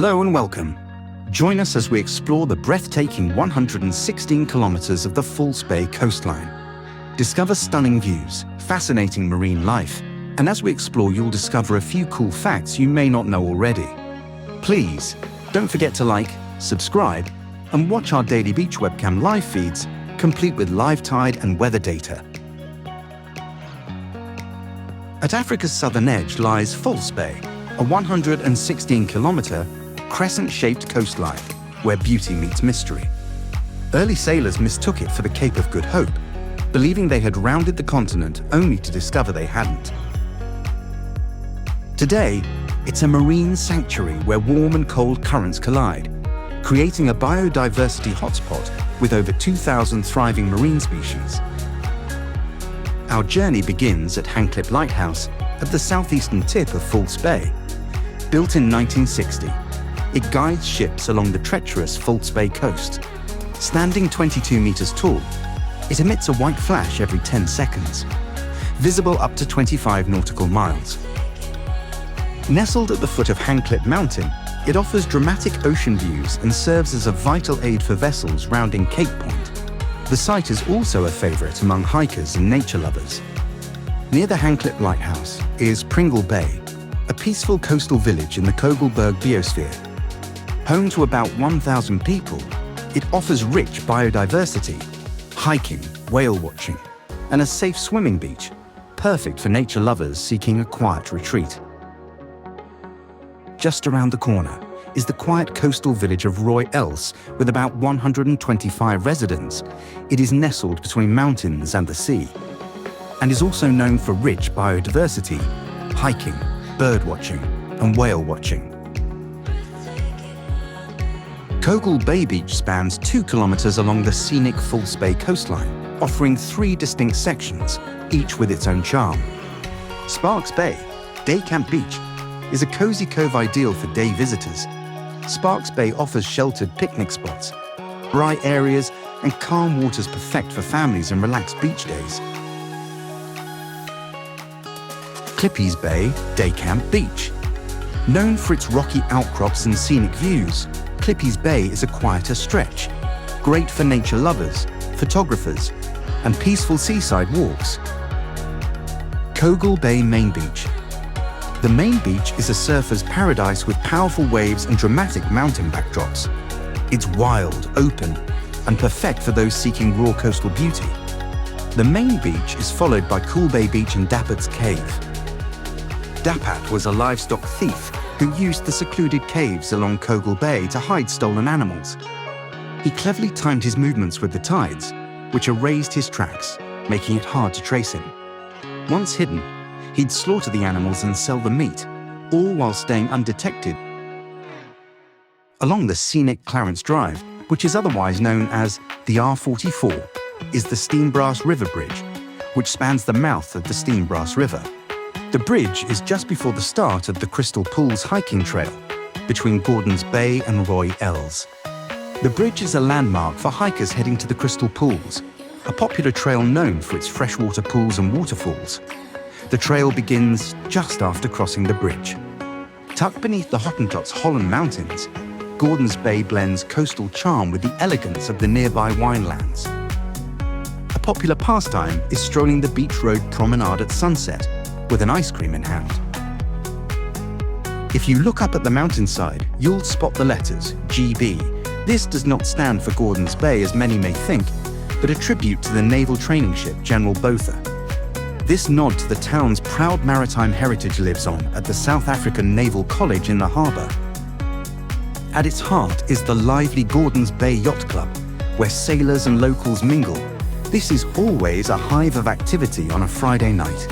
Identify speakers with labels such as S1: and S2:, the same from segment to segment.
S1: Hello and welcome. Join us as we explore the breathtaking 116 kilometers of the False Bay coastline. Discover stunning views, fascinating marine life, and as we explore, you'll discover a few cool facts you may not know already. Please, don't forget to like, subscribe, and watch our daily beach webcam live feeds, complete with live tide and weather data. At Africa's southern edge lies False Bay, a 116-kilometer, crescent-shaped coastline where beauty meets mystery. Early sailors mistook it for the Cape of Good Hope, believing they had rounded the continent only to discover they hadn't. Today, it's a marine sanctuary where warm and cold currents collide, creating a biodiversity hotspot with over 2,000 thriving marine species. Our journey begins at Hangklip Lighthouse at the southeastern tip of False Bay. Built in 1960, it guides ships along the treacherous False Bay coast. Standing 22 meters tall, it emits a white flash every 10 seconds, visible up to 25 nautical miles. Nestled at the foot of Hangklip Mountain, it offers dramatic ocean views and serves as a vital aid for vessels rounding Cape Point. The site is also a favorite among hikers and nature lovers. Near the Hangklip Lighthouse is Pringle Bay, a peaceful coastal village in the Kogel biosphere. Home to about 1,000 people, it offers rich biodiversity, hiking, whale watching, and a safe swimming beach, perfect for nature lovers seeking a quiet retreat. Just around the corner is the quiet coastal village of Rooi with about 125 residents. It is nestled between mountains and the sea, and is also known for rich biodiversity, hiking, bird watching, and whale watching. Kogel Bay Beach spans 2 kilometers along the scenic False Bay coastline, offering 3 distinct sections, each with its own charm. Sparks Bay, Day Camp Beach, is a cozy cove ideal for day visitors. Sparks Bay offers sheltered picnic spots, bright areas, and calm waters perfect for families and relaxed beach days. Clippy's Bay, Day Camp Beach. Known for its rocky outcrops and scenic views, Clippy's Bay is a quieter stretch, great for nature lovers, photographers, and peaceful seaside walks. Kogel Bay Main Beach. The main beach is a surfer's paradise with powerful waves and dramatic mountain backdrops. It's wild, open, and perfect for those seeking raw coastal beauty. The main beach is followed by Cool Bay Beach and Dapat's Cave. Dapat was a livestock thief who used the secluded caves along Kogel Bay to hide stolen animals. He cleverly timed his movements with the tides, which erased his tracks, making it hard to trace him. Once hidden, he'd slaughter the animals and sell the meat, all while staying undetected. Along the scenic Clarence Drive, which is otherwise known as the R44, is the Steambrass River Bridge, which spans the mouth of the Steambrass River. The bridge is just before the start of the Crystal Pools hiking trail between Gordons Bay and Rooi. The bridge is a landmark for hikers heading to the Crystal Pools, a popular trail known for its freshwater pools and waterfalls. The trail begins just after crossing the bridge. Tucked beneath the Hottentot's Holland Mountains, Gordons Bay blends coastal charm with the elegance of the nearby winelands. A popular pastime is strolling the beach road promenade at sunset, with an ice cream in hand. If you look up at the mountainside, you'll spot the letters GB. This does not stand for Gordons Bay as many may think, but a tribute to the naval training ship General Botha. This nod to the town's proud maritime heritage lives on at the South African Naval College in the harbour. At its heart is the lively Gordons Bay Yacht Club, where sailors and locals mingle. This is always a hive of activity on a Friday night.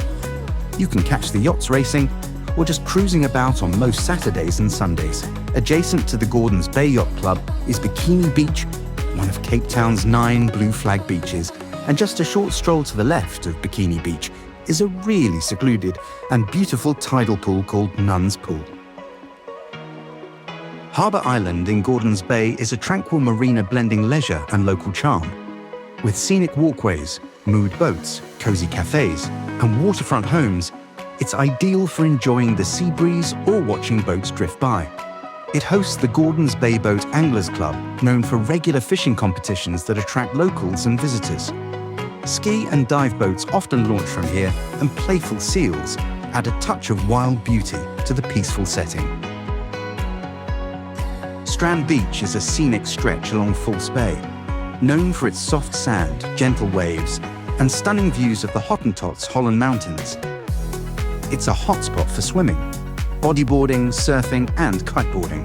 S1: You can catch the yachts racing or just cruising about on most Saturdays and Sundays. Adjacent to the Gordons Bay Yacht Club is Bikini Beach, one of Cape Town's 9 blue flag beaches, and just a short stroll to the left of Bikini Beach is a really secluded and beautiful tidal pool called Nun's Pool. Harbour Island in Gordons Bay is a tranquil marina blending leisure and local charm. With scenic walkways, mood boats, cozy cafes, and waterfront homes, it's ideal for enjoying the sea breeze or watching boats drift by. It hosts the Gordons Bay Boat Anglers Club, known for regular fishing competitions that attract locals and visitors. Ski and dive boats often launch from here, and playful seals add a touch of wild beauty to the peaceful setting. Strand Beach is a scenic stretch along False Bay, known for its soft sand, gentle waves, and stunning views of the Hottentots Holland Mountains. It's a hotspot for swimming, bodyboarding, surfing, and kiteboarding.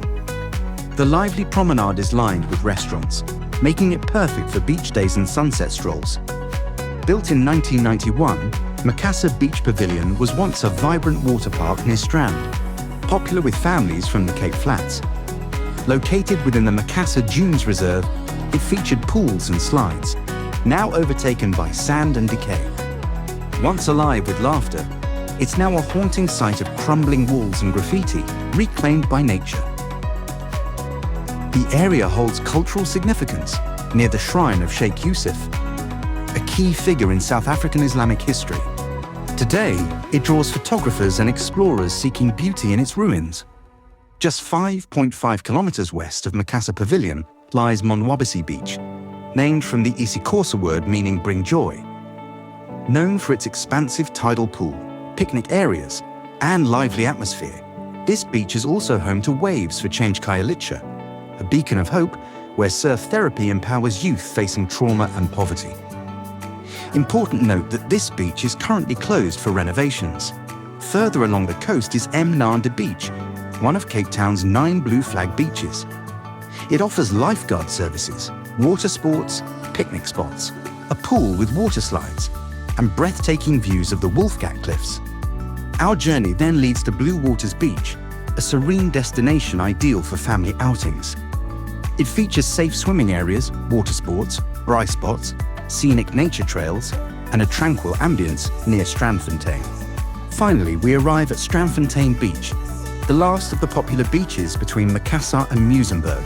S1: The lively promenade is lined with restaurants, making it perfect for beach days and sunset strolls. Built in 1991, Macassar Beach Pavilion was once a vibrant water park near Strand, popular with families from the Cape Flats. Located within the Macassar Dunes Reserve, it featured pools and slides, now overtaken by sand and decay. Once alive with laughter, it's now a haunting sight of crumbling walls and graffiti, reclaimed by nature. The area holds cultural significance near the shrine of Sheikh Yusuf, a key figure in South African Islamic history. Today, it draws photographers and explorers seeking beauty in its ruins. Just 5.5 kilometers west of Macassar Pavilion lies Monwabisi Beach, named from the isiXhosa word meaning bring joy. Known for its expansive tidal pool, picnic areas, and lively atmosphere, this beach is also home to Waves for Change Khayelitsha, a beacon of hope where surf therapy empowers youth facing trauma and poverty. Important note that this beach is currently closed for renovations. Further along the coast is Mnandi Beach, one of Cape Town's 9 blue flag beaches. It offers lifeguard services, water sports, picnic spots, a pool with water slides, and breathtaking views of the Wolfgang Cliffs. Our journey then leads to Blue Waters Beach, a serene destination ideal for family outings. It features safe swimming areas, water sports, dry spots, scenic nature trails, and a tranquil ambience near Strandfontein. Finally, we arrive at Strandfontein Beach, the last of the popular beaches between Macassar and Muizenberg.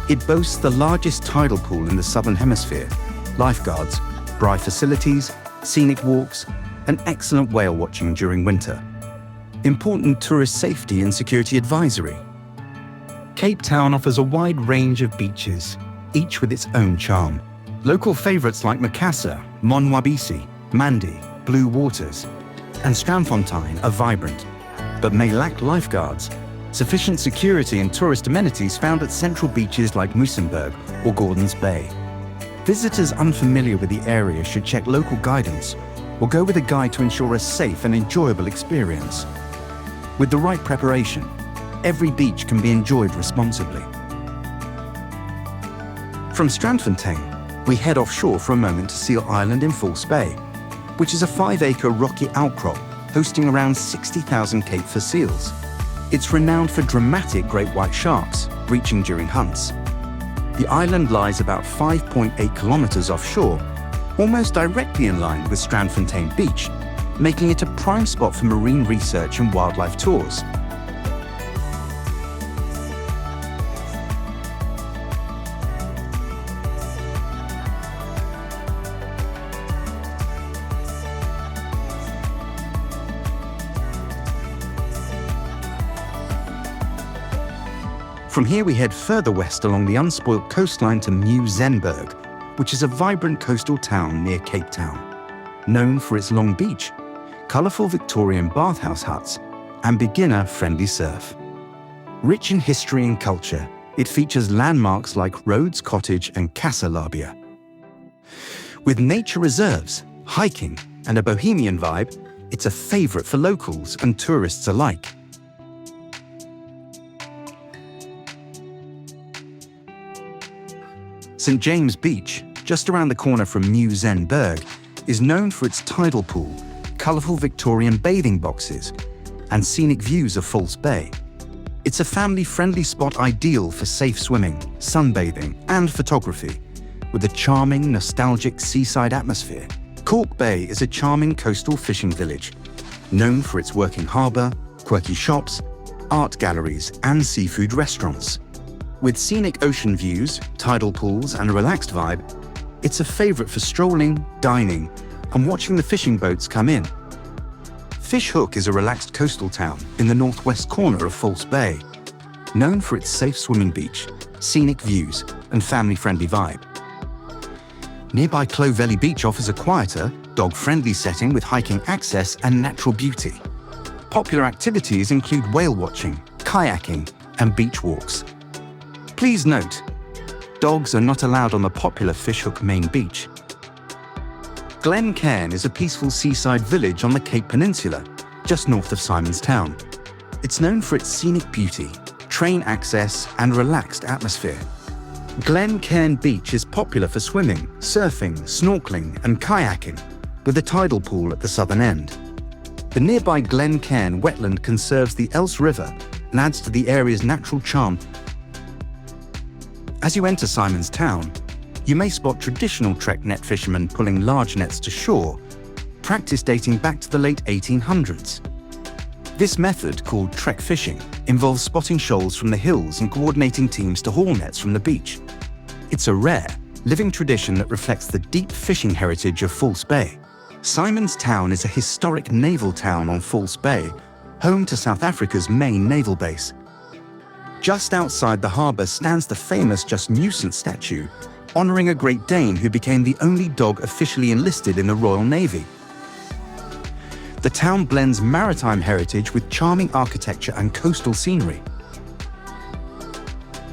S1: It boasts the largest tidal pool in the Southern Hemisphere, lifeguards, braai facilities, scenic walks, and excellent whale watching during winter. Important tourist safety and security advisory. Cape Town offers a wide range of beaches, each with its own charm. Local favourites like Macassar, Monwabisi, Mnandi, Blue Waters, and Strandfontein are vibrant, but may lack lifeguards, sufficient security and tourist amenities found at central beaches like Muizenberg or Gordons Bay. Visitors unfamiliar with the area should check local guidance or go with a guide to ensure a safe and enjoyable experience. With the right preparation, every beach can be enjoyed responsibly. From Strandfontein, we head offshore for a moment to Seal Island in False Bay, which is a 5-acre rocky outcrop hosting around 60,000 Cape fur seals. It's renowned for dramatic great white sharks breaching during hunts. The island lies about 5.8 kilometers offshore, almost directly in line with Strandfontein Beach, making it a prime spot for marine research and wildlife tours. From here we head further west along the unspoilt coastline to Muizenberg, which is a vibrant coastal town near Cape Town. Known for its long beach, colourful Victorian bathhouse huts, and beginner-friendly surf. Rich in history and culture, it features landmarks like Rhodes Cottage and Casa Labia. With nature reserves, hiking, and a bohemian vibe, it's a favourite for locals and tourists alike. St. James Beach, just around the corner from Muizenberg, is known for its tidal pool, colourful Victorian bathing boxes, and scenic views of False Bay. It's a family-friendly spot ideal for safe swimming, sunbathing, and photography, with a charming, nostalgic seaside atmosphere. Kalk Bay is a charming coastal fishing village, known for its working harbour, quirky shops, art galleries, and seafood restaurants. With scenic ocean views, tidal pools, and a relaxed vibe, it's a favourite for strolling, dining, and watching the fishing boats come in. Fish Hoek is a relaxed coastal town in the northwest corner of False Bay. known for its safe swimming beach, scenic views, and family-friendly vibe. Nearby Clovelly Beach offers a quieter, dog-friendly setting with hiking access and natural beauty. Popular activities include whale watching, kayaking, and beach walks. Please note, dogs are not allowed on the popular Fishhook main beach. Glencairn is a peaceful seaside village on the Cape Peninsula, just north of Simonstown. It's known for its scenic beauty, train access, and relaxed atmosphere. Glencairn Beach is popular for swimming, surfing, snorkeling, and kayaking, with a tidal pool at the southern end. The nearby Glencairn wetland conserves the Else River and adds to the area's natural charm. As you enter Simonstown, you may spot traditional trek net fishermen pulling large nets to shore, practice dating back to the late 1800s. This method, called trek fishing, involves spotting shoals from the hills and coordinating teams to haul nets from the beach. It's a rare, living tradition that reflects the deep fishing heritage of False Bay. Simonstown is a historic naval town on False Bay, home to South Africa's main naval base. Just outside the harbour stands the famous Just Nuisance statue, honouring a Great Dane who became the only dog officially enlisted in the Royal Navy. The town blends maritime heritage with charming architecture and coastal scenery.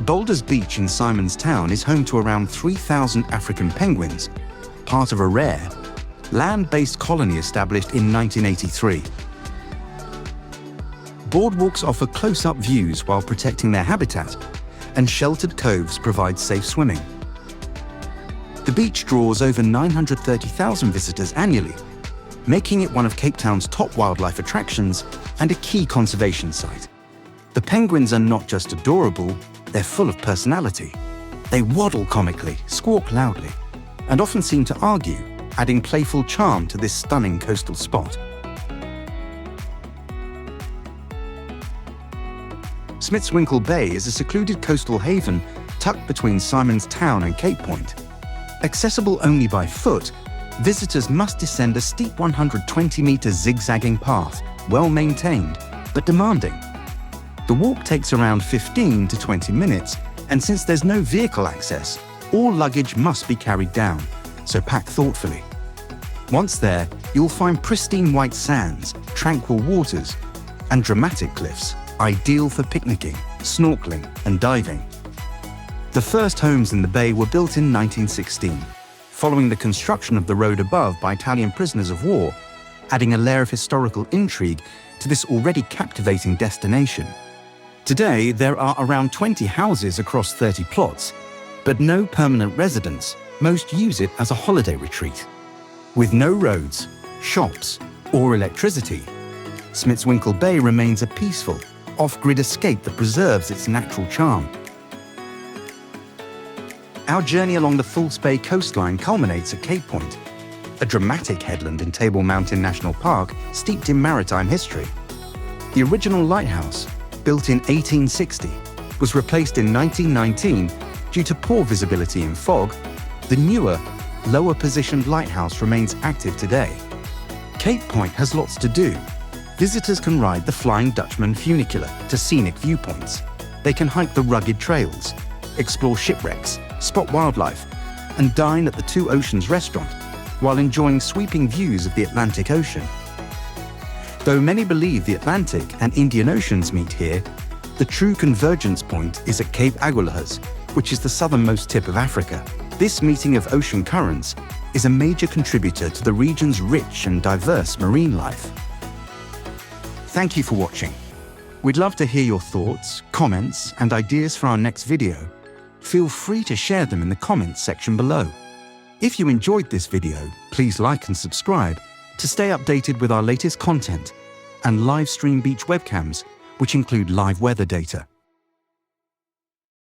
S1: Boulders Beach in Simonstown is home to around 3,000 African penguins, part of a rare, land-based colony established in 1983. Boardwalks offer close-up views while protecting their habitat, and sheltered coves provide safe swimming. The beach draws over 930,000 visitors annually, making it one of Cape Town's top wildlife attractions and a key conservation site. The penguins are not just adorable, they're full of personality. They waddle comically, squawk loudly, and often seem to argue, adding playful charm to this stunning coastal spot. Smitswinkel Bay is a secluded coastal haven tucked between Simonstown and Cape Point. Accessible only by foot, visitors must descend a steep 120-metre zigzagging path, well-maintained, but demanding. The walk takes around 15 to 20 minutes, and since there's no vehicle access, all luggage must be carried down, so pack thoughtfully. Once there, you'll find pristine white sands, tranquil waters, and dramatic cliffs, ideal for picnicking, snorkeling, and diving. The first homes in the bay were built in 1916, following the construction of the road above by Italian prisoners of war, adding a layer of historical intrigue to this already captivating destination. Today, there are around 20 houses across 30 plots, but no permanent residents. Most use it as a holiday retreat. With no roads, shops, or electricity, Smitswinkel Bay remains a peaceful, off-grid escape that preserves its natural charm. Our journey along the False Bay coastline culminates at Cape Point, a dramatic headland in Table Mountain National Park steeped in maritime history. The original lighthouse, built in 1860, was replaced in 1919 due to poor visibility in fog. The newer, lower-positioned lighthouse remains active today. Cape Point has lots to do. Visitors can ride the Flying Dutchman funicular to scenic viewpoints. They can hike the rugged trails, explore shipwrecks, spot wildlife, and dine at the Two Oceans restaurant while enjoying sweeping views of the Atlantic Ocean. Though many believe the Atlantic and Indian Oceans meet here, the true convergence point is at Cape Agulhas, which is the southernmost tip of Africa. This meeting of ocean currents is a major contributor to the region's rich and diverse marine life. Thank you for watching. We'd love to hear your thoughts, comments, and ideas for our next video. Feel free to share them in the comments section below. If you enjoyed this video, please like and subscribe to stay updated with our latest content and live stream beach webcams, which include live weather data.